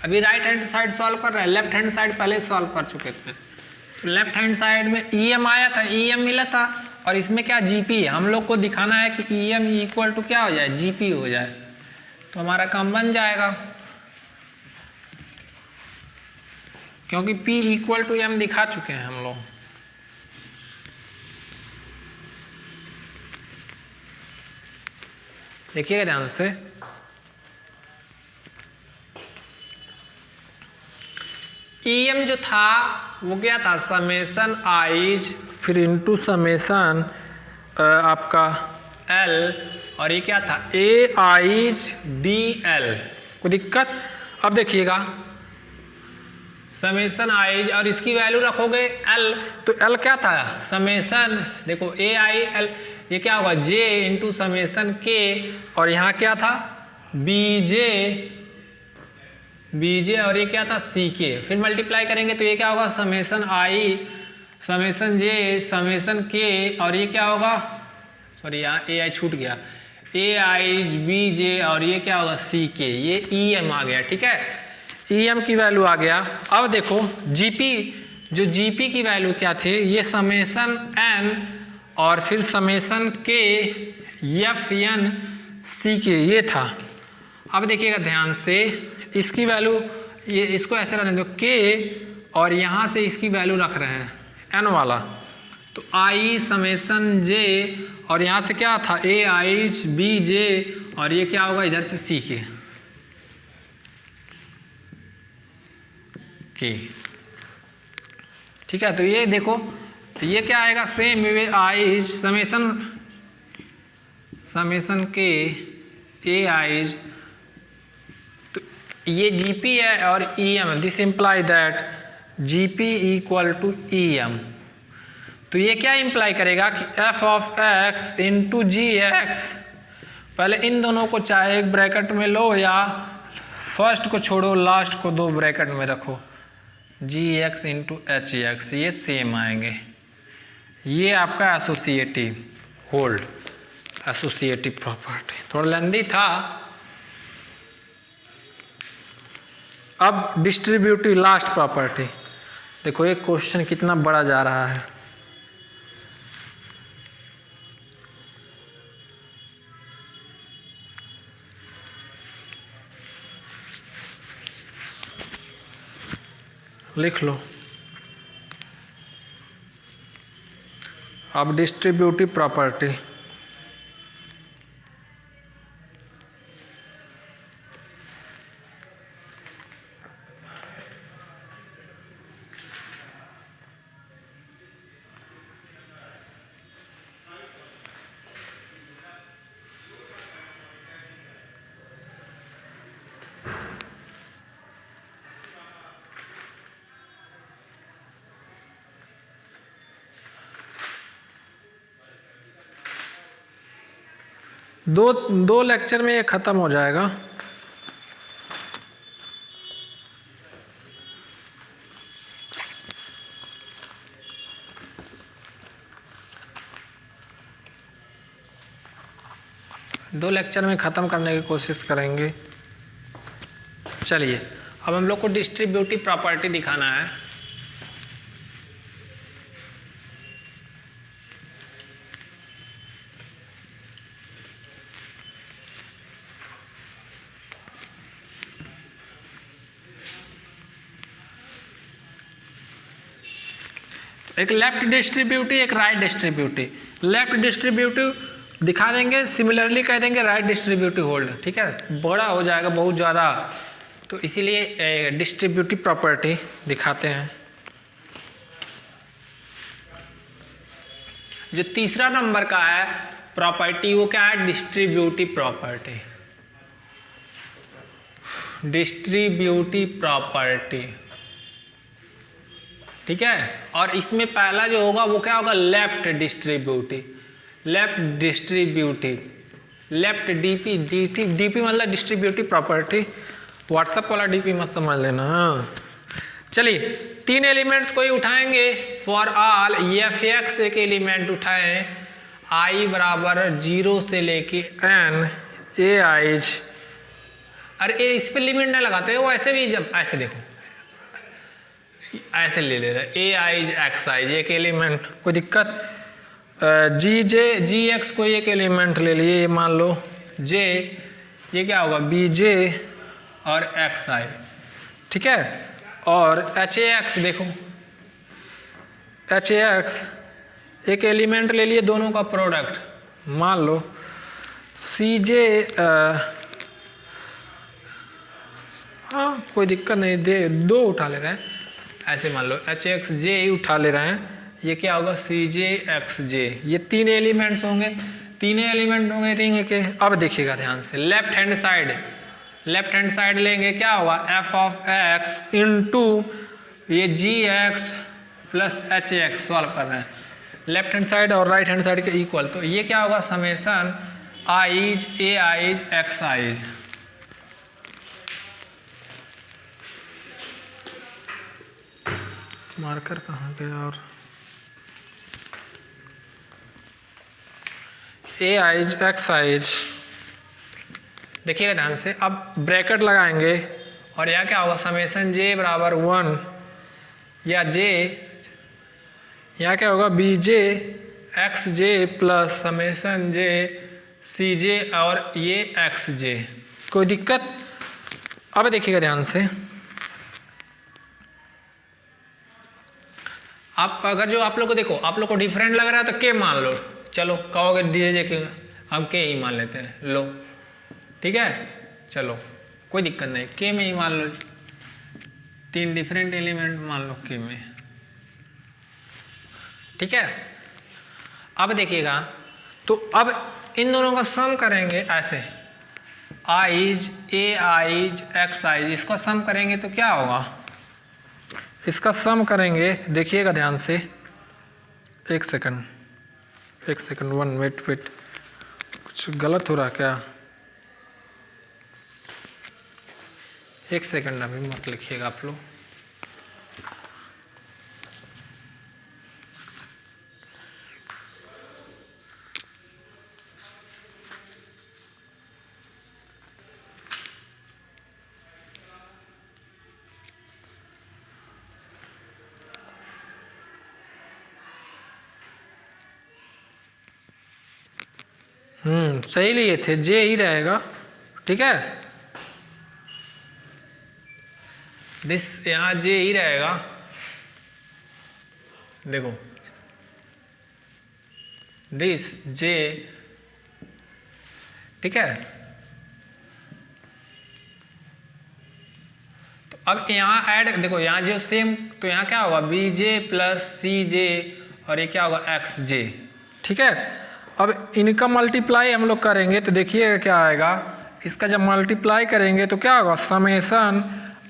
अभी राइट हैंड साइड सॉल्व कर रहे हैं, लेफ्ट हैंड साइड पहले सॉल्व कर चुके थे। तो लेफ्ट हैंड साइड में EM आया था, EM मिला था, और इसमें क्या GP है। हम लोग को दिखाना है कि EM इक्वल टू क्या हो जाए, GP हो जाए, तो हमारा काम बन जाएगा, क्योंकि P इक्वल टू M दिखा चुके हैं हम लोग। देखिएगा ध्यान से, EM जो था वो क्या था, समेसन आइज फिर इंटू समेसन आपका L, और ये क्या था A आइज DL। कोई दिक्कत? अब देखिएगा समेसन आइज और इसकी वैल्यू रखोगे L, तो L क्या था, समेसन, देखो A आई L, ये क्या होगा J इंटू समेसन K, और यहाँ क्या था BJ और ये क्या था CK। फिर मल्टीप्लाई करेंगे तो ये क्या होगा summation I summation J summation K, और ये क्या होगा, सॉरी यहाँ AI छूट गया, AI BJ और ये क्या होगा CK, ये EM आ गया। ठीक है, EM की वैल्यू आ गया। अब देखो GP, जो GP की वैल्यू क्या थी, ये समेसन N और फिर समेसन K FN CK ये था। अब देखिएगा ध्यान से, इसकी वैल्यू, ये इसको ऐसे रहने दो K, और यहाँ से इसकी वैल्यू रख रहे हैं N वाला, तो I समेसन J, और यहाँ से क्या था A I B J, और ये क्या होगा इधर से CK K। ठीक है, तो ये देखो ये क्या आएगा, same way I summation K A I, ये GP है और EM, this imply that GP equal to EM। तो ये क्या इम्प्लाई करेगा कि f of x into GX, पहले इन दोनों को चाहे एक ब्रैकेट में लो या फर्स्ट को छोड़ो लास्ट को दो ब्रैकेट में रखो, GX इंटू HX, ये सेम आएंगे। ये आपका एसोसिएटिव होल्ड, एसोसिएटिव प्रॉपर्टी, थोड़ा लेंदी था। अब डिस्ट्रीब्यूटिव लास्ट प्रॉपर्टी, देखो एक क्वेश्चन कितना बड़ा जा रहा है। लिख लो, अब डिस्ट्रीब्यूटिव प्रॉपर्टी, दो लेक्चर में ये खत्म हो जाएगा। दो लेक्चर में ख़त्म करने की कोशिश करेंगे। चलिए अब हम लोग को डिस्ट्रीब्यूटिव प्रॉपर्टी दिखाना है। एक लेफ्ट डिस्ट्रीब्यूटिव, एक राइट डिस्ट्रीब्यूटिव। लेफ्ट डिस्ट्रीब्यूटिव दिखा देंगे, सिमिलरली कह देंगे राइट डिस्ट्रीब्यूटिव होल्ड। ठीक है, बड़ा हो जाएगा बहुत ज़्यादा, तो इसीलिए डिस्ट्रीब्यूटिव प्रॉपर्टी दिखाते हैं। जो तीसरा नंबर का है प्रॉपर्टी, वो क्या है, डिस्ट्रीब्यूटिव प्रॉपर्टी। डिस्ट्रीब्यूटिव प्रॉपर्टी, ठीक है। और इसमें पहला जो होगा वो क्या होगा, left distributive. Left distributive, left DP, DP मतलब डिस्ट्रीब्यूटिव प्रॉपर्टी, व्हाट्सएप वाला डीपी मत समझ लेना। चलिए तीन एलिमेंट्स को ही उठाएंगे फॉर ऑल एफ एक एलिमेंट उठाएं i बराबर 0 से लेके n ए आइज, अरे इस पर लिमिट ना लगाते हो, ऐसे भी जब ऐसे देखो ऐसे ले रहे ए आइज एक्स आइज एक एलिमेंट, कोई दिक्कत। जी जे जी एक्स कोई एक एलिमेंट ले लिए, ये मान लो जे, ये क्या होगा बी जे और एक्स आई, ठीक है। और एच ए एक्स देखो, एच ए एक्स एक एलिमेंट ले लिए, दोनों का प्रोडक्ट मान लो सी जे, हाँ कोई दिक्कत नहीं, दो उठा ले रहे हैं, ऐसे मान लो एच एक्स जे ही उठा ले रहे हैं, ये क्या होगा सी जे एक्स जे, ये तीन एलिमेंट्स होंगे, तीन एलिमेंट होंगे रिंग के। अब देखिएगा ध्यान से, लेफ्ट हैंड साइड लेंगे, क्या होगा एफ ऑफ एक्स इंटू ये G X plus H X, solve कर रहे हैं लेफ्ट हैंड साइड और राइट हैंड साइड के इक्वल, तो ये क्या होगा summation i's A i's X i's, marker कहाँ गया, और ए आइज एक्स आइज, देखिएगा ध्यान से। अब ब्रैकेट लगाएंगे और यहाँ क्या होगा समेसन जे बराबर 1 या जे, यहाँ क्या होगा बी जे एक्स जे प्लस समेसन जे सी जे और ये एक्स जे, कोई दिक्कत। अब देखिएगा ध्यान से, आप अगर जो आप लोग को देखो, आप लोग को डिफरेंट लग रहा है तो के मान लो, चलो कहोगे डीजे के, हम के ही मान लेते हैं, लो ठीक है, चलो कोई दिक्कत नहीं, के में ही मान लो, तीन डिफरेंट एलिमेंट मान लो के में, ठीक है। अब देखिएगा, तो अब इन दोनों का सम करेंगे ऐसे, eyes A i's X eyes, इसको सम करेंगे तो क्या होगा, इसका सम करेंगे, देखिएगा ध्यान से, एक सेकंड वन वेट, कुछ गलत हो रहा क्या, एक सेकंड अभी मत लिखिएगा आप लोग। सही लिए थे, जे ही रहेगा, ठीक है, दिस यहाँ जे ही रहेगा, देखो दिस जे, ठीक है। तो अब यहाँ ऐड देखो, यहाँ जो सेम, तो यहाँ क्या होगा बी जे प्लस सी जे और ये क्या होगा एक्स जे, ठीक है। अब इनका मल्टीप्लाई हम लोग करेंगे तो देखिएगा क्या आएगा, इसका जब मल्टीप्लाई करेंगे तो क्या होगा समेसन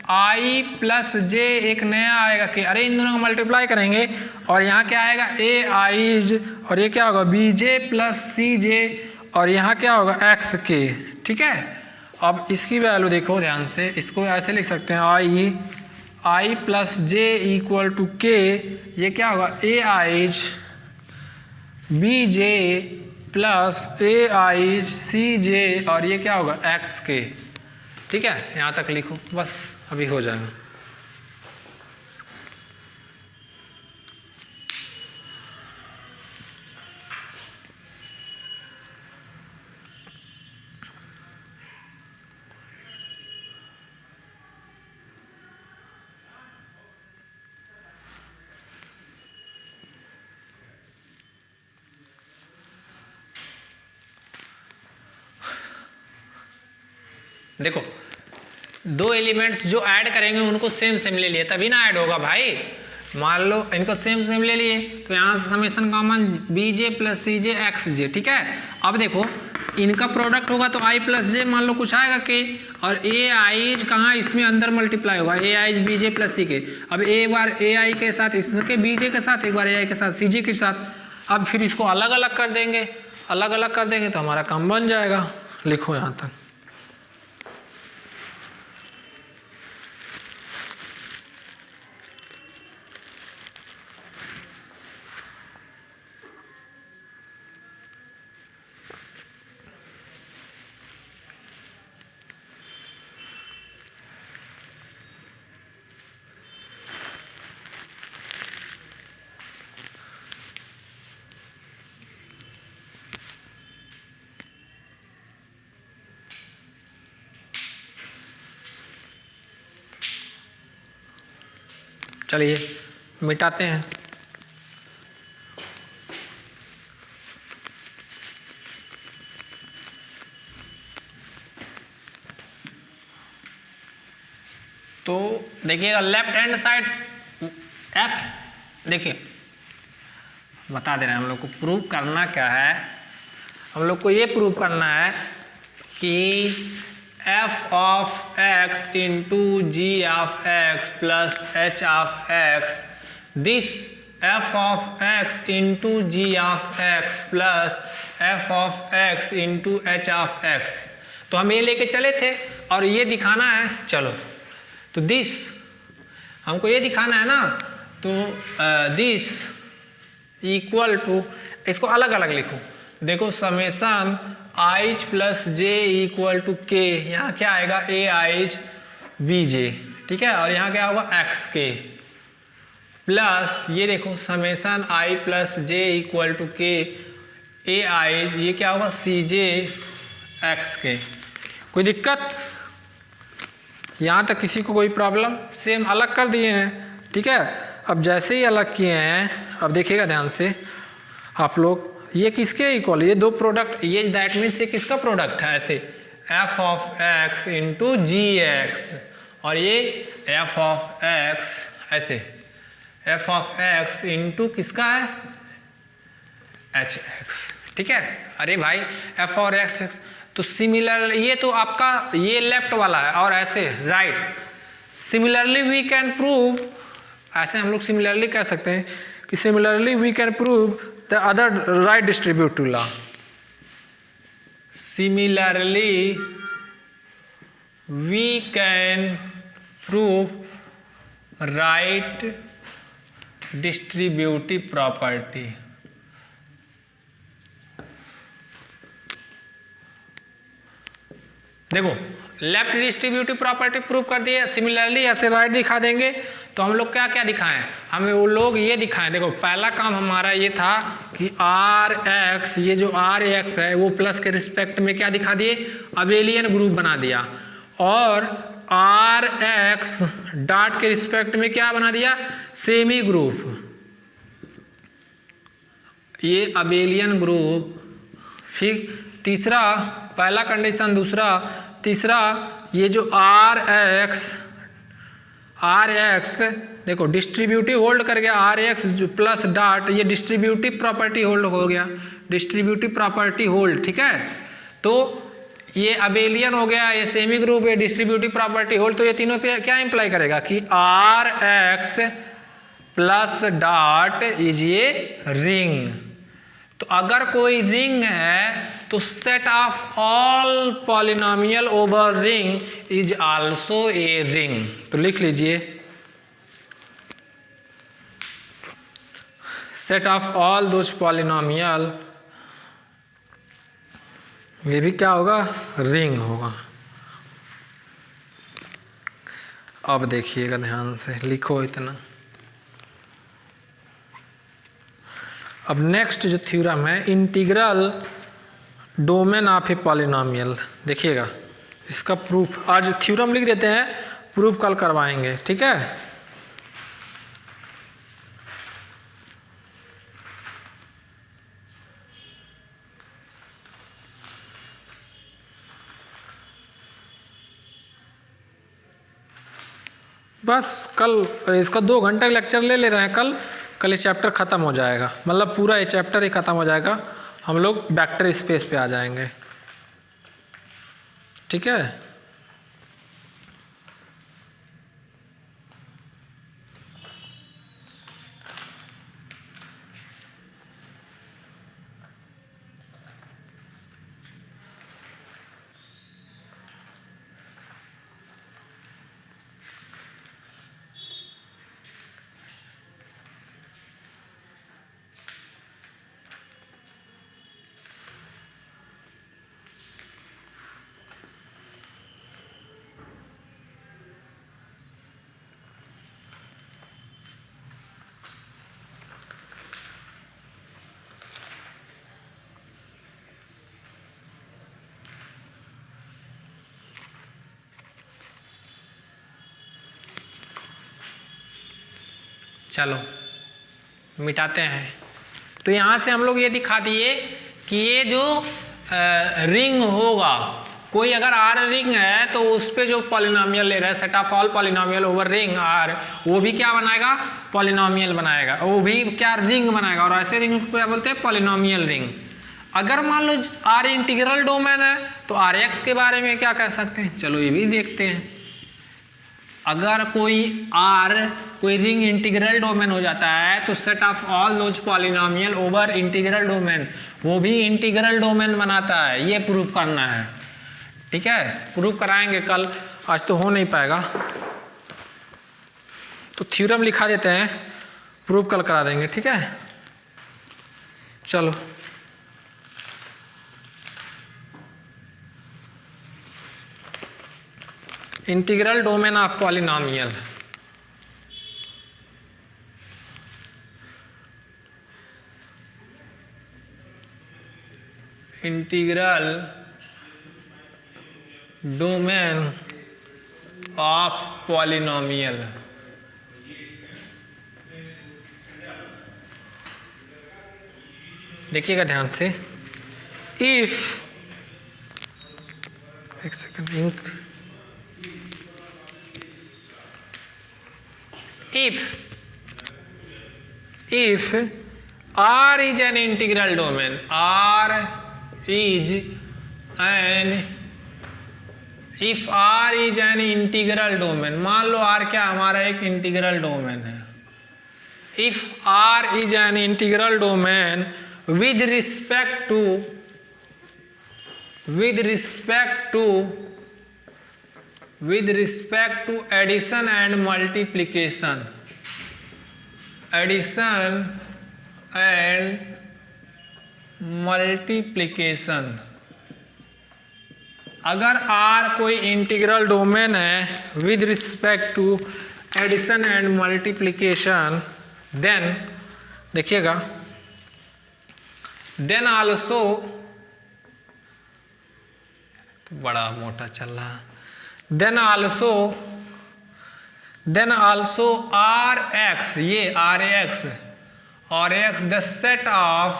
आई प्लस जे, एक नया आएगा कि, अरे इन दोनों का मल्टीप्लाई करेंगे और यहाँ क्या आएगा ए आइज, और ये क्या होगा बी जे प्लस सी जे, और यहाँ क्या होगा एक्स के, ठीक है। अब इसकी वैल्यू देखो ध्यान से, इसको ऐसे लिख सकते हैं I plus J equal to के, ये क्या होगा A i's B J plus A आई सी जे, और ये क्या होगा एक्स के, ठीक है। यहाँ तक लिखो बस, अभी हो जाएगा। देखो दो एलिमेंट्स जो ऐड करेंगे उनको सेम ले लिए तभी ना ऐड होगा भाई, मान लो इनको सेम ले लिए तो यहाँ से summation common B J plus C J X J, ठीक है। अब देखो इनका प्रोडक्ट होगा तो आई प्लस जे मान लो कुछ आएगा के, और ए आईज कहाँ इसमें अंदर मल्टीप्लाई होगा A I's B J plus सी के, अब एक बार ए आई के साथ इसके बी जे के साथ, एक बार ए आई के साथ सी जे के साथ, अब फिर इसको अलग अलग कर देंगे, अलग अलग कर देंगे तो हमारा काम बन जाएगा। लिखो यहाँ तक, चलिए मिटाते हैं। तो देखिएगा लेफ्ट हैंड साइड एफ, देखिए बता दे रहे हैं हम लोग को प्रूव करना क्या है। हम लोग को ये प्रूव करना है कि f of x into G of x plus h of x, this f of x into G of x plus f of x into h of x। तो हम ये लेके चले थे और ये दिखाना है। चलो तो दिस हमको ये दिखाना है ना, तो दिस इक्वल टू, इसको अलग अलग लिखो। देखो summation H plus J equal to K, यहाँ क्या आएगा ए आइच बी जे, ठीक है, और यहाँ क्या होगा एक्स के, प्लस ये देखो summation I plus J equal to K A Aich, ये क्या होगा सी जे एक्स के। कोई दिक्कत यहाँ तक किसी को कोई प्रॉब्लम? सेम अलग कर दिए हैं, ठीक है। अब जैसे ही अलग किए हैं, अब देखिएगा ध्यान से आप लोग, ये किसके इक्वल, ये दो प्रोडक्ट, ये दैट मीन्स ये किसका प्रोडक्ट है, ऐसे f of x into G X, और ये f ऑफ x ऐसे f ऑफ x इंटू किसका है h x, ठीक है। अरे भाई f और x, तो सिमिलर, ये तो आपका ये लेफ्ट वाला है और ऐसे right. Similarly we can prove, ऐसे हम लोग सिमिलरली कह सकते हैं कि similarly we can prove the other right distributive law. Similarly we can prove right distributive property. देखो लेफ्ट डिस्ट्रीब्यूटिव प्रॉपर्टी प्रूव कर दिए, सिमिलरली ऐसे राइट दिखा देंगे। तो हम लोग क्या क्या दिखाएं, हमें वो लोग ये दिखाएं। देखो पहला काम हमारा ये था कि आर एक्स, ये जो आर एक्स है वो प्लस के रिस्पेक्ट में क्या दिखा दिए, अबेलियन ग्रुप बना दिया, और आर एक्स डॉट के रिस्पेक्ट में क्या बना दिया, सेमी ग्रुप, ये अबेलियन ग्रुप। फिर तीसरा, पहला कंडीशन, दूसरा, तीसरा, ये जो आर एक्स देखो डिस्ट्रीब्यूटिव होल्ड कर गया, आर एक्स जो प्लस डॉट, ये डिस्ट्रीब्यूटिव प्रॉपर्टी होल्ड हो गया, डिस्ट्रीब्यूटिव प्रॉपर्टी होल्ड, ठीक है। तो ये अबेलियन हो गया, ये सेमी ग्रुप है, डिस्ट्रीब्यूटिव प्रॉपर्टी होल्ड। तो ये तीनों पे क्या इंप्लाई करेगा कि R X plus dot is ये रिंग। तो अगर कोई रिंग है तो set of all polynomial over ring is also a ring. तो लिख लीजिए set of all those polynomial, ये भी क्या होगा, रिंग होगा। अब देखिएगा ध्यान से, लिखो इतना। अब नेक्स्ट जो थ्योरम है, integral domain of a polynomial, देखिएगा इसका प्रूफ, आज थ्योरम लिख देते हैं, प्रूफ कल करवाएंगे, ठीक है। बस कल इसका 2 घंटे का लेक्चर ले रहे हैं, कल ये चैप्टर ख़त्म हो जाएगा, मतलब पूरा ये चैप्टर ही ख़त्म हो जाएगा, हम लोग वेक्टर स्पेस पे आ जाएंगे, ठीक है। चलो मिटाते हैं। तो यहाँ से हम लोग ये दिखा दिए कि ये जो रिंग होगा, कोई अगर आर रिंग है तो उस पे जो पॉलिनोमियल ले रहा है set of all polynomial over ring R, वो भी क्या बनाएगा, पॉलिनोमियल बनाएगा, वो भी क्या रिंग बनाएगा। और ऐसे रिंग को क्या बोलते हैं, पॉलिनोमियल रिंग। अगर मान लो आर इंटीग्रल डोमेन है तो आर एक्स के बारे में क्या कह सकते हैं, चलो ये भी देखते हैं। अगर कोई रिंग इंटीग्रल डोमेन हो जाता है तो set of all those polynomial over integral domain, वो भी इंटीग्रल डोमेन बनाता है। ये प्रूफ करना है, ठीक है, प्रूफ कराएंगे कल, आज तो हो नहीं पाएगा। तो थ्योरम लिखा देते हैं, प्रूफ कल करा देंगे, ठीक है। चलो integral domain of polynomial, integral domain of polynomial. देखिएगा ध्यान से, इफ, एक second, ink, if R is an integral domain, if R is an integral domain, मान लो R क्या हमारा एक इंटीग्रल डोमेन है। If R is an integral domain with respect to addition and multiplication, अगर R कोई integral domain है with respect to addition and multiplication, then देखिएगा, then also, बड़ा मोटा चल रहा है, देन आल्सो आर एक्स, ये R X the set of,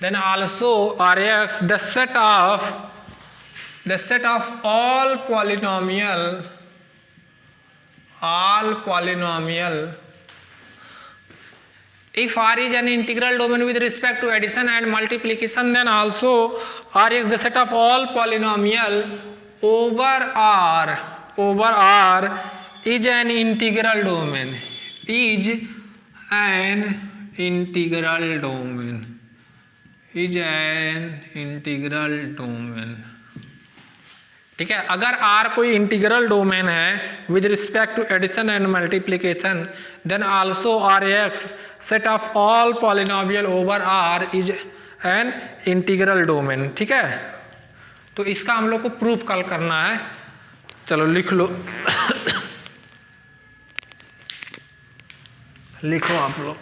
then also R X the set of all polynomial if R is an integral domain with respect to addition and multiplication, then also R is the set of all polynomial over R is an integral domain, ठीक है। अगर R कोई integral domain है with respect to addition and multiplication, then also R X set of all polynomial over R is an integral domain, ठीक है। तो इसका हम लोग को प्रूफ कल करना है, चलो लिख लो लिखो आप लोग